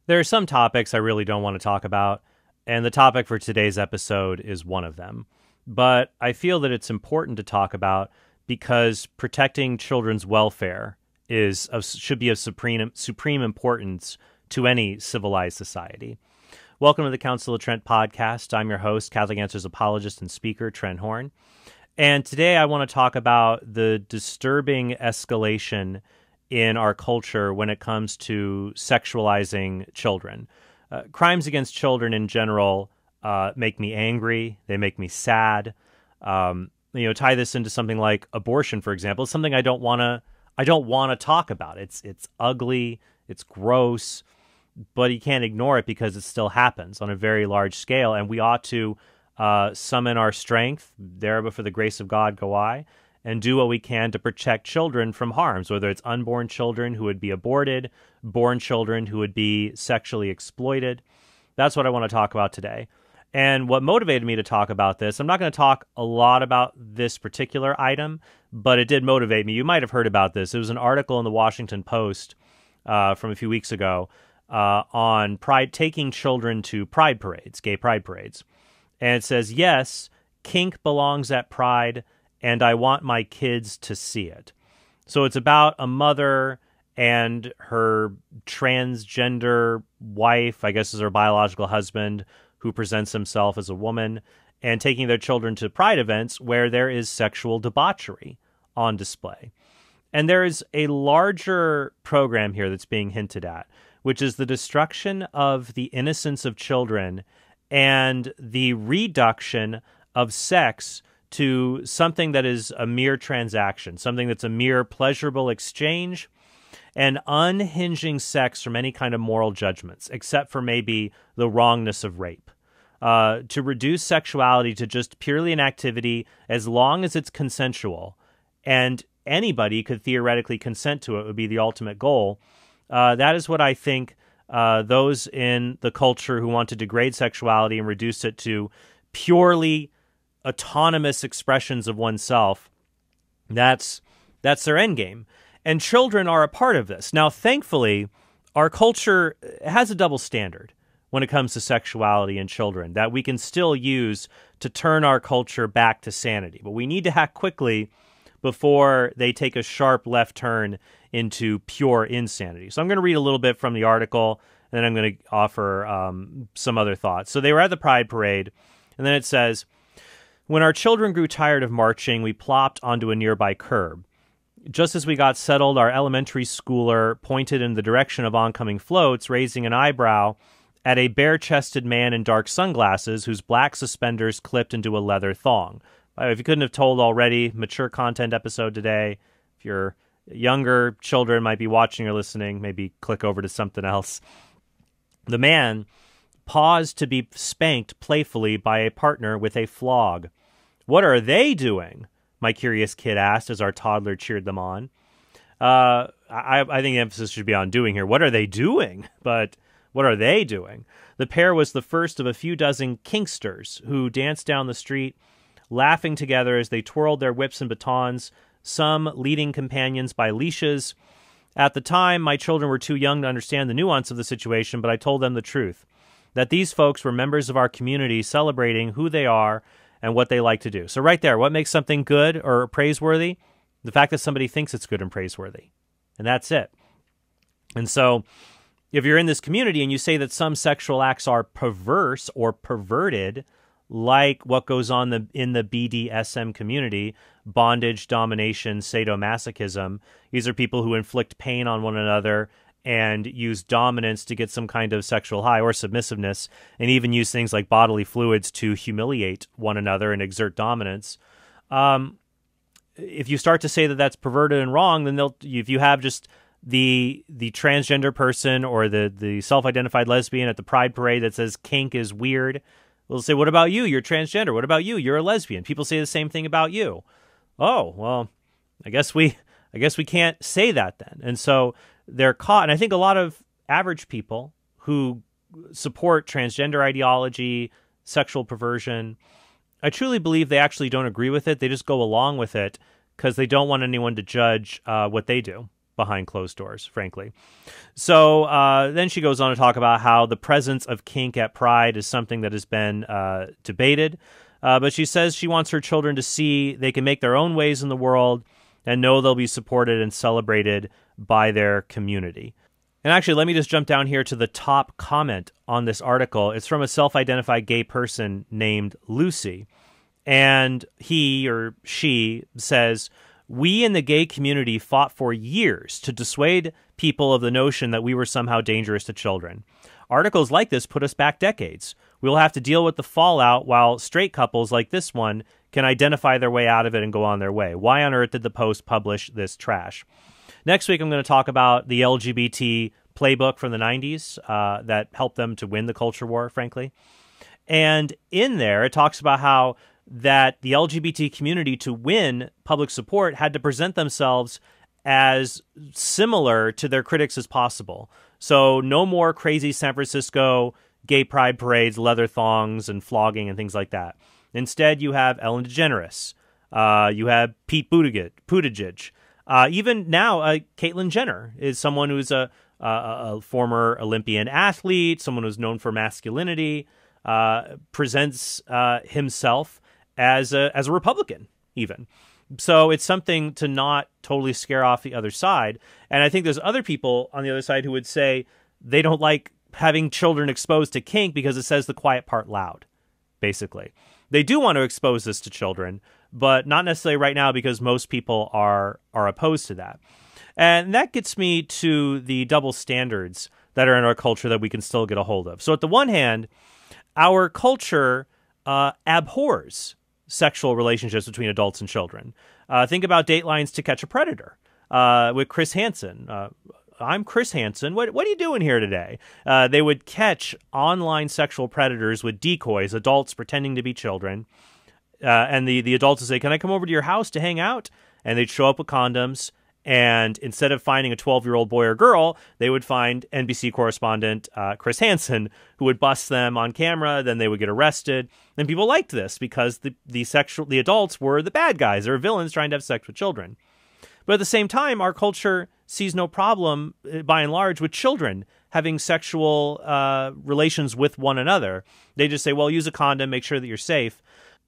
There are some topics I really don't want to talk about, and the topic for today's episode is one of them. But I feel that it's important to talk about because protecting children's welfare should be of supreme importance to any civilized society. Welcome to the Council of Trent podcast. I'm your host, Catholic Answers apologist and speaker, Trent Horn. And today I want to talk about the disturbing escalation in our culture when it comes to sexualizing children. Crimes against children in general make me angry. They make me sad. Tie this into something like abortion, for example. It's something I don't want to talk about. It's ugly. It's gross. But you can't ignore it because it still happens on a very large scale, and we ought to summon our strength, there but for the grace of God go I, and do what we can to protect children from harms, whether it's unborn children who would be aborted, born children who would be sexually exploited. That's what I want to talk about today. And what motivated me to talk about this, I'm not going to talk a lot about this particular item, but it did motivate me. You might have heard about this. It was an article in the Washington Post from a few weeks ago on taking children to pride parades, gay pride parades. And it says, yes, kink belongs at pride, and I want my kids to see it. So it's about a mother and her transgender wife, I guess is her biological husband, who presents himself as a woman, and taking their children to pride events where there is sexual debauchery on display. And there is a larger program here that's being hinted at, which is the destruction of the innocence of children and the reduction of sex to something that is a mere transaction, something that's a mere pleasurable exchange, and unhinging sex from any kind of moral judgments, except for maybe the wrongness of rape. To reduce sexuality to just purely an activity as long as it's consensual, and anybody could theoretically consent to it would be the ultimate goal. That is what I think those in the culture who want to degrade sexuality and reduce it to purely autonomous expressions of oneself, that's their end game. And children are a part of this. Now, thankfully, our culture has a double standard when it comes to sexuality and children that we can still use to turn our culture back to sanity. But we need to act quickly before they take a sharp left turn into pure insanity. So I'm going to read a little bit from the article, and then I'm going to offer some other thoughts. So they were at the Pride Parade, and then it says, when our children grew tired of marching, we plopped onto a nearby curb. Just as we got settled, our elementary schooler pointed in the direction of oncoming floats, raising an eyebrow at a bare-chested man in dark sunglasses whose black suspenders clipped into a leather thong. If you couldn't have told already, mature content episode today. If your younger children might be watching or listening, maybe click over to something else. The man paused to be spanked playfully by a partner with a flog. What are they doing? My curious kid asked as our toddler cheered them on. I think the emphasis should be on doing here. What are they doing? But what are they doing? The pair was the first of a few dozen kinksters who danced down the street, laughing together as they twirled their whips and batons, some leading companions by leashes. At the time, my children were too young to understand the nuance of the situation, but I told them the truth, that these folks were members of our community celebrating who they are and what they like to do. So right there, what makes something good or praiseworthy? The fact that somebody thinks it's good and praiseworthy. And that's it. And so if you're in this community and you say that some sexual acts are perverse or perverted, like what goes on in the BDSM community, bondage, domination, sadomasochism. These are people who inflict pain on one another and use dominance to get some kind of sexual high or submissiveness, and even use things like bodily fluids to humiliate one another and exert dominance. If you start to say that that's perverted and wrong, then if you have just the transgender person or the self-identified lesbian at the Pride Parade that says kink is weird, we'll say, what about you? You're transgender. What about you? You're a lesbian. People say the same thing about you. Oh, well, I guess we can't say that then. And so they're caught. And I think a lot of average people who support transgender ideology, sexual perversion, I truly believe they actually don't agree with it. They just go along with it because they don't want anyone to judge what they do. behind closed doors, frankly. So then she goes on to talk about how the presence of kink at Pride is something that has been debated. But she says she wants her children to see they can make their own ways in the world and know they'll be supported and celebrated by their community. And actually, let me just jump down here to the top comment on this article. It's from a self-identified gay person named Lucy. And he or she says, "We in the gay community fought for years to dissuade people of the notion that we were somehow dangerous to children. Articles like this put us back decades. We'll have to deal with the fallout while straight couples like this one can identify their way out of it and go on their way. Why on earth did the Post publish this trash?" Next week, I'm going to talk about the LGBT playbook from the 90s that helped them to win the culture war, frankly. And in there, it talks about how that the LGBT community, to win public support, had to present themselves as similar to their critics as possible. So no more crazy San Francisco gay pride parades, leather thongs, and flogging and things like that. Instead, you have Ellen DeGeneres. You have Pete Buttigieg. Even now, Caitlyn Jenner is someone who's a former Olympian athlete, someone who's known for masculinity, presents himself as a Republican, even. So it's something to not totally scare off the other side. And I think there's other people on the other side who would say they don't like having children exposed to kink because it says the quiet part loud, basically. They do want to expose this to children, but not necessarily right now because most people are opposed to that. And that gets me to the double standards that are in our culture that we can still get a hold of. So at the one hand, our culture abhors sexual relationships between adults and children. Think about Dateline's To Catch a Predator with Chris Hansen. I'm Chris Hansen. What are you doing here today? They would catch online sexual predators with decoys, adults pretending to be children. And the adults would say, "Can I come over to your house to hang out?" And they'd show up with condoms. And instead of finding a 12-year-old boy or girl, they would find NBC correspondent Chris Hansen, who would bust them on camera. Then they would get arrested. And people liked this because the adults were the bad guys. They were villains trying to have sex with children. But at the same time, our culture sees no problem, by and large, with children having sexual relations with one another. They just say, well, use a condom, make sure that you're safe.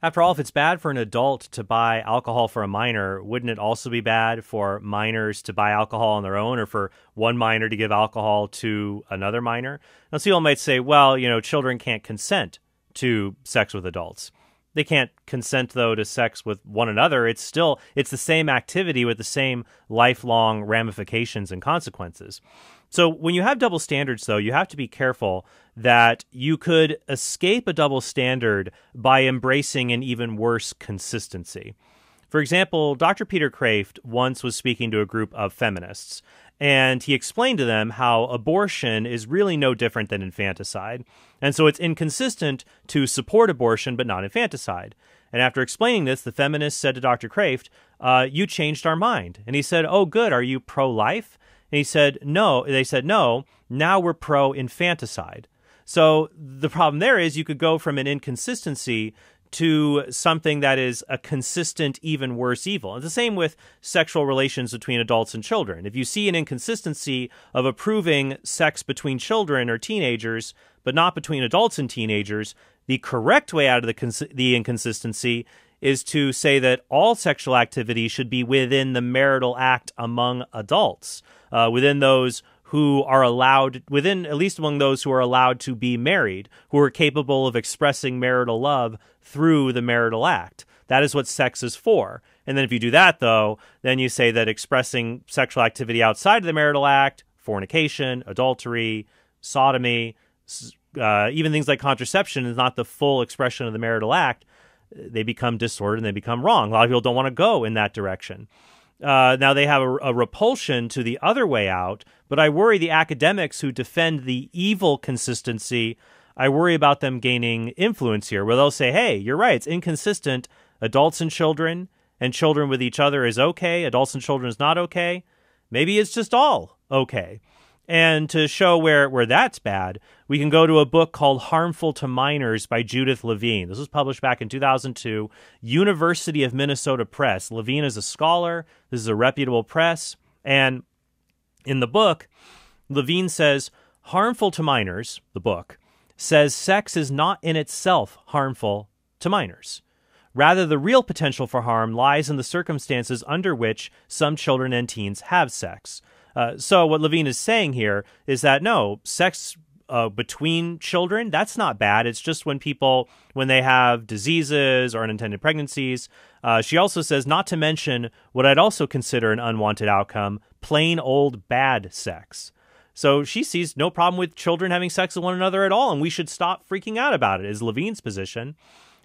After all, if it's bad for an adult to buy alcohol for a minor, wouldn't it also be bad for minors to buy alcohol on their own, or for one minor to give alcohol to another minor? Now, some people might say, well, children can't consent to sex with adults. They can't consent, though, to sex with one another. It's the same activity with the same lifelong ramifications and consequences. So when you have double standards, though, you have to be careful that you could escape a double standard by embracing an even worse consistency. For example, Dr. Peter Kraft once was speaking to a group of feminists, and he explained to them how abortion is really no different than infanticide. And so it's inconsistent to support abortion but not infanticide. And after explaining this, the feminists said to Dr. Kraft, "You changed our mind." And he said, "Oh, good. Are you pro-life?" And he said, "No." They said, "No. Now we're pro-infanticide." So the problem there is you could go from an inconsistency to something that is a consistent, even worse evil. It's the same with sexual relations between adults and children. If you see an inconsistency of approving sex between children or teenagers, but not between adults and teenagers, the correct way out of the inconsistency is to say that all sexual activity should be within the marital act among adults, within those who are allowed, at least among those who are allowed to be married, who are capable of expressing marital love through the marital act. That is what sex is for. And then if you do that, though, then you say that expressing sexual activity outside of the marital act, fornication, adultery, sodomy, even things like contraception is not the full expression of the marital act. They become disordered and they become wrong. A lot of people don't want to go in that direction. Now, they have a repulsion to the other way out, but I worry the academics who defend the evil consistency, I worry about them gaining influence here, where they'll say, hey, you're right, it's inconsistent. Adults and children with each other is okay. Adults and children is not okay. Maybe it's just all okay. And to show where that's bad, we can go to a book called Harmful to Minors by Judith Levine. This was published back in 2002, University of Minnesota Press. Levine is a scholar. This is a reputable press. And In the book, Levine says, harmful to minors, the book, says sex is not in itself harmful to minors. Rather, the real potential for harm lies in the circumstances under which some children and teens have sex. So what Levine is saying here is that, no, sex between children, that's not bad. It's just when they have diseases or unintended pregnancies. She also says, not to mention what I'd also consider an unwanted outcome, plain old bad sex. So she sees no problem with children having sex with one another at all, and we should stop freaking out about it, is Levine's position.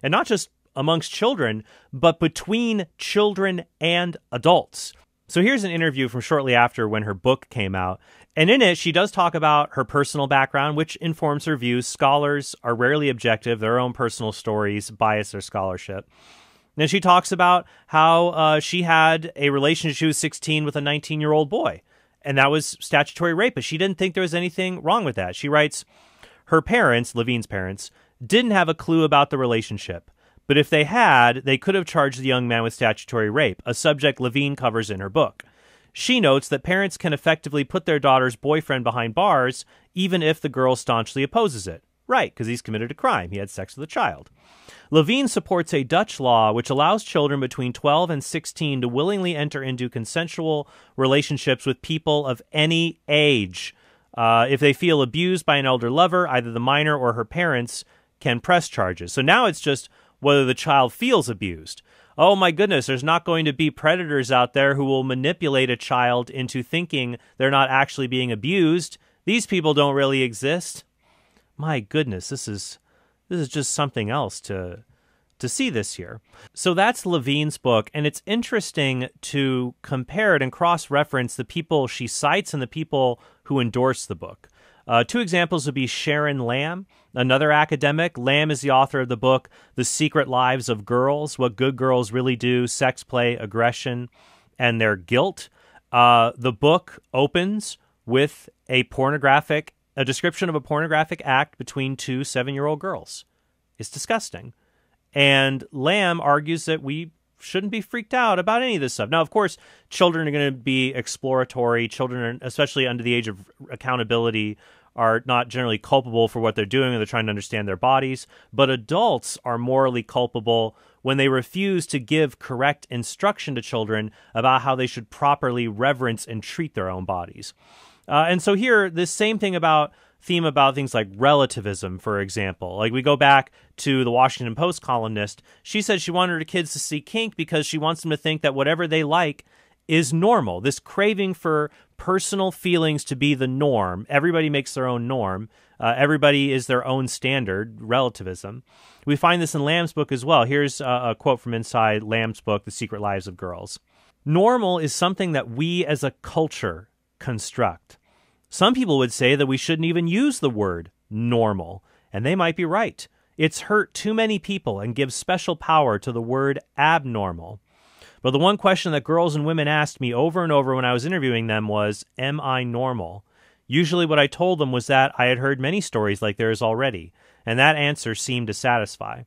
And not just amongst children, but between children and adults. So here's an interview from shortly after when her book came out. And in it, she does talk about her personal background, which informs her views. Scholars are rarely objective. Their own personal stories bias their scholarship. Then she talks about how she had a relationship, she was 16, with a 19-year-old boy. And that was statutory rape, but she didn't think there was anything wrong with that. She writes, her parents, Levine's parents, didn't have a clue about the relationship. But if they had, they could have charged the young man with statutory rape, a subject Levine covers in her book. She notes that parents can effectively put their daughter's boyfriend behind bars, even if the girl staunchly opposes it. Right, because he's committed a crime. He had sex with a child. Levine supports a Dutch law which allows children between 12 and 16 to willingly enter into consensual relationships with people of any age. If they feel abused by an elder lover, either the minor or her parents can press charges. So now it's just whether the child feels abused. Oh my goodness, there's not going to be predators out there who will manipulate a child into thinking they're not actually being abused. These people don't really exist. My goodness, this is just something else to see this year. So that's Levine's book, and it's interesting to compare it and cross-reference the people she cites and the people who endorse the book. Two examples would be Sharon Lamb, another academic. Lamb is the author of the book, The Secret Lives of Girls, What Good Girls Really Do, Sex Play, Aggression, and Their Guilt. The book opens with a description of a pornographic act between two 7-year-old girls. It's disgusting. And Lamb argues that we shouldn't be freaked out about any of this stuff. Now, of course, children are going to be exploratory. Children, especially under the age of accountability, are not generally culpable for what they're doing, or they're trying to understand their bodies. But adults are morally culpable when they refuse to give correct instruction to children about how they should properly reverence and treat their own bodies. And so here, this same thing about things like relativism, for example. Like, we go back to the Washington Post columnist. She said she wanted her kids to see kink because she wants them to think that whatever they like is normal. This craving for personal feelings to be the norm. Everybody makes their own norm. Everybody is their own standard, relativism. We find this in Lamb's book as well. Here's a quote from inside Lamb's book, The Secret Lives of Girls. Normal is something that we as a culture construct. Some people would say that we shouldn't even use the word normal, and they might be right. It's hurt too many people and gives special power to the word abnormal. But the one question that girls and women asked me over and over when I was interviewing them was, am I normal? Usually what I told them was that I had heard many stories like theirs already, and that answer seemed to satisfy.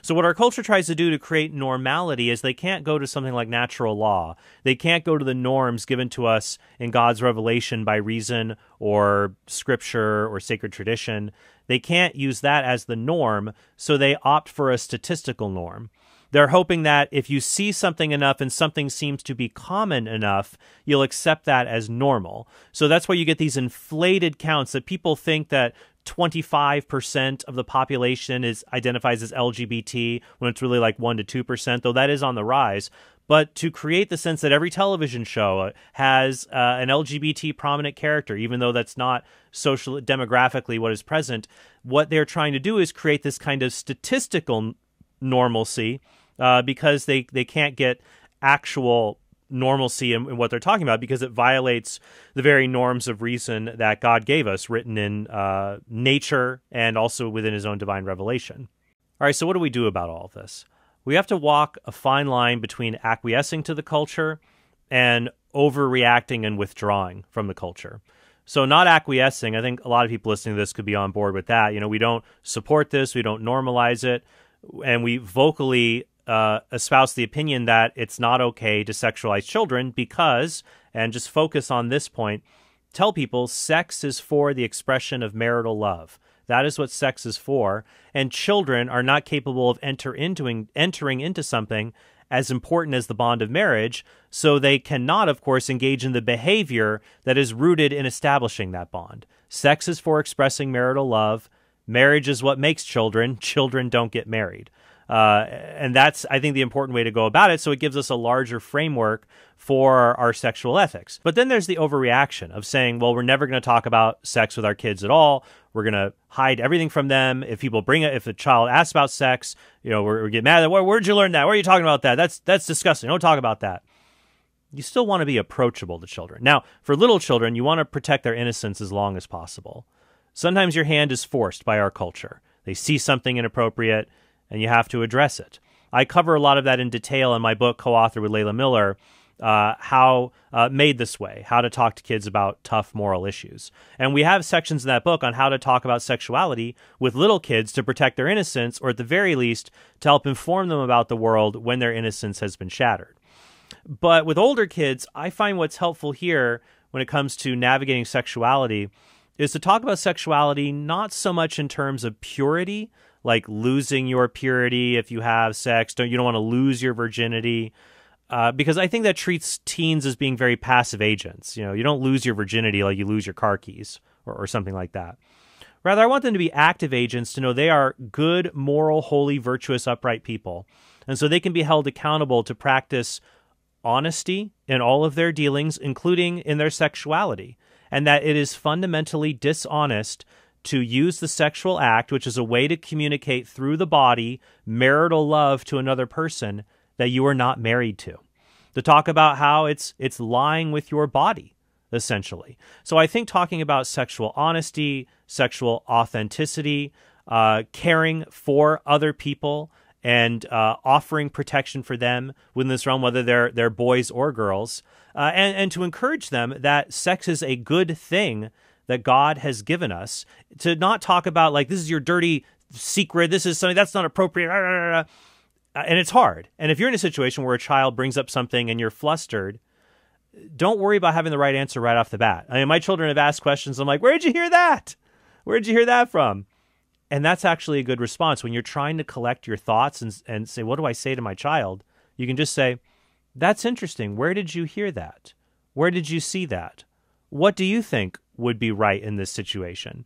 So what our culture tries to do to create normality is they can't go to something like natural law. They can't go to the norms given to us in God's revelation by reason or scripture or sacred tradition. They can't use that as the norm, so they opt for a statistical norm. They're hoping that if you see something enough and something seems to be common enough, you'll accept that as normal. So that's why you get these inflated counts that people think that 25% of the population identifies as LGBT when it's really like 1% to 2%, though that is on the rise. But to create the sense that every television show has an LGBT prominent character, even though that's not social demographically what is present, what they're trying to do is create this kind of statistical normalcy because they can't get actual normalcy in what they're talking about because it violates the very norms of reason that God gave us, written in nature and also within his own divine revelation. All right, so what do we do about all of this? We have to walk a fine line between acquiescing to the culture and overreacting and withdrawing from the culture. So not acquiescing, I think a lot of people listening to this could be on board with that. You know, we don't support this, we don't normalize it, and we vocally espouse the opinion that it's not okay to sexualize children because, and just focus on this point, tell people sex is for the expression of marital love. That is what sex is for. And children are not capable of entering into something as important as the bond of marriage, so they cannot, of course, engage in the behavior that is rooted in establishing that bond. Sex is for expressing marital love. Marriage is what makes children. Children don't get married. And that's, I think, the important way to go about it. So it gives us a larger framework for our sexual ethics. But then there's the overreaction of saying, well, we're never going to talk about sex with our kids at all. We're going to hide everything from them. If people bring it, if a child asks about sex, we get mad at, where'd you learn that? Where are you talking about that? That's disgusting. Don't talk about that. You still want to be approachable to children. Now, for little children, you want to protect their innocence as long as possible. Sometimes your hand is forced by our culture. They see something inappropriate, and you have to address it. I cover a lot of that in detail in my book, co-authored with Layla Miller, how Made This Way, how to talk to kids about tough moral issues. And we have sections in that book on how to talk about sexuality with little kids to protect their innocence, or at the very least, to help inform them about the world when their innocence has been shattered. But with older kids, I find what's helpful here when it comes to navigating sexuality is to talk about sexuality not so much in terms of purity, like losing your purity if you have sex. You don't want to lose your virginity, because I think that treats teens as being very passive agents. You don't lose your virginity like you lose your car keys or something like that. Rather, I want them to be active agents, to know they are good, moral, holy, virtuous, upright people. And so they can be held accountable to practice honesty in all of their dealings, including in their sexuality, and that it is fundamentally dishonest to use the sexual act, which is a way to communicate through the body marital love to another person that you are not married to talk about how it's lying with your body, essentially. So I think talking about sexual honesty, sexual authenticity, caring for other people, and offering protection for them within this realm, whether they're boys or girls, and to encourage them that sex is a good thing that God has given us, to not talk about like, this is your dirty secret, this is something that's not appropriate, and it's hard. And if you're in a situation where a child brings up something and you're flustered, don't worry about having the right answer right off the bat. I mean, my children have asked questions. I'm like, where'd you hear that? Where'd you hear that from? And that's actually a good response. When you're trying to collect your thoughts and say, what do I say to my child? You can just say, that's interesting. Where did you hear that? Where did you see that? What do you think would be right in this situation?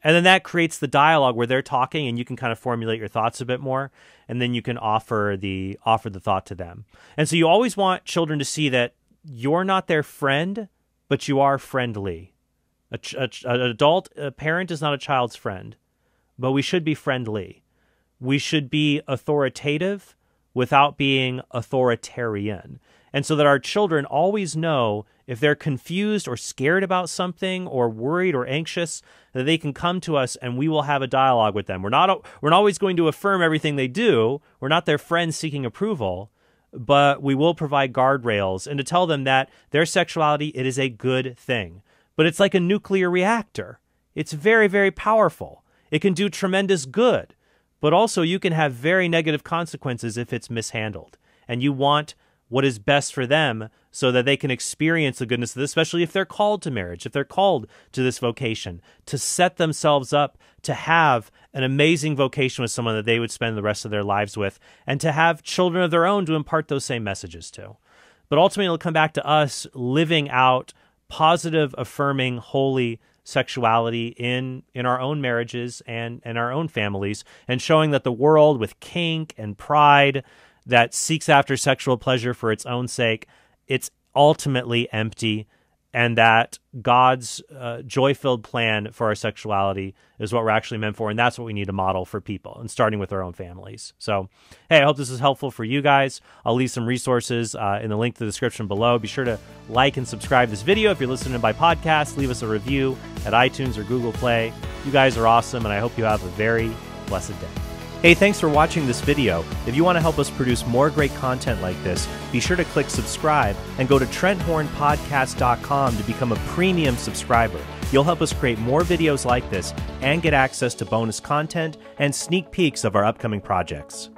And then that creates the dialogue where they're talking and you can kind of formulate your thoughts a bit more, and then you can offer the thought to them. And so you always want children to see that you're not their friend, but you are friendly. A parent is not a child's friend, but we should be friendly. We should be authoritative without being authoritarian. And so that our children always know if they're confused or scared about something or worried or anxious, that they can come to us and we will have a dialogue with them. We're not always going to affirm everything they do. We're not their friends seeking approval, but we will provide guardrails and to tell them that their sexuality, it is a good thing. But it's like a nuclear reactor. It's very, very powerful. It can do tremendous good, but also you can have very negative consequences if it's mishandled. And you want what is best for them so that they can experience the goodness of this, especially if they're called to marriage, if they're called to this vocation, to set themselves up to have an amazing vocation with someone that they would spend the rest of their lives with, and to have children of their own to impart those same messages to. But ultimately, it'll come back to us living out positive, affirming, holy sexuality in our own marriages and our own families, and showing that the world with kink and pride that seeks after sexual pleasure for its own sake, it's ultimately empty, and that God's joy-filled plan for our sexuality is what we're actually meant for, and that's what we need to model for people, and starting with our own families. So, hey, I hope this is helpful for you guys. I'll leave some resources in the link to the description below. Be sure to like and subscribe this video. If you're listening by podcast, leave us a review at iTunes or Google Play. You guys are awesome, and I hope you have a very blessed day. Hey, thanks for watching this video. If you want to help us produce more great content like this, be sure to click subscribe and go to TrentHornPodcast.com to become a premium subscriber. You'll help us create more videos like this and get access to bonus content and sneak peeks of our upcoming projects.